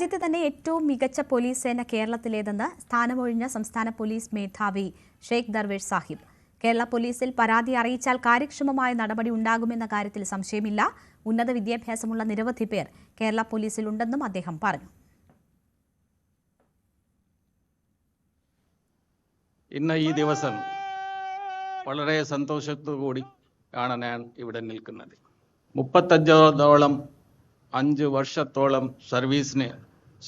രാജ്യത്തെ തന്നെ ഏറ്റവും മികച്ച പോലീസ് സേന കേരളത്തിലേതെന്ന് സ്ഥാനമൊഴിഞ്ഞ സംസ്ഥാന പോലീസ് മേധാവി ഷെയ്ഖ് ദർവേഷ് സാഹിബ്. കേരള പോലീസിൽ പരാതി അറിയിച്ചാൽ കാര്യക്ഷമമായ നടപടി ഉണ്ടാകുമെന്ന കാര്യത്തിൽ സംശയമില്ല. ഉന്നത വിദ്യാഭ്യാസമുള്ള നിരവധി പേർ കേരള പോലീസിൽ ഉണ്ടെന്നും അദ്ദേഹം പറഞ്ഞു. ഇന്ന് ഈ ദിവസം വളരെ സന്തോഷത്തോടുകൂടി ആണ് ഞാൻ ഇവിടെ നിൽക്കുന്നത്. 35 വർഷത്തോളം സർവീസിന്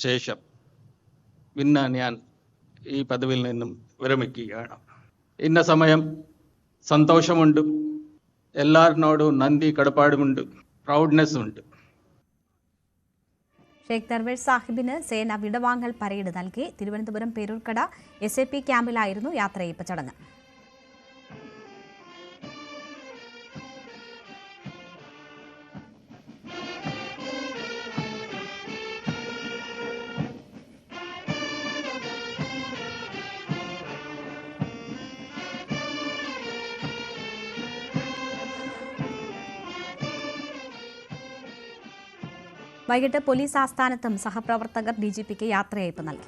ശേഷം ഇന്ന് ഞാൻ ഈ പദവിയിൽ നിന്നും വിരമിക്കുകയാണ്. ഇന്ന സമയം സന്തോഷമുണ്ട്, എല്ലാവരിനോടും നന്ദി കടപ്പാടുമുണ്ട്, പ്രൗഡ്നെസ് ഉണ്ട്. ഷെയ്ഖ് ദർവേഷ് സാഹിബിന് സേന വിടവാങ്ങൽ പരേഡ് നൽകി. തിരുവനന്തപുരം പേരൂർക്കട SAP ക്യാമ്പിലായിരുന്നു യാത്രയയപ്പ് ചടങ്ങ്. വൈകിട്ട് പോലീസ് ആസ്ഥാനത്തും സഹപ്രവർത്തകർ DGPക്ക് യാത്രയയപ്പ് നൽകി.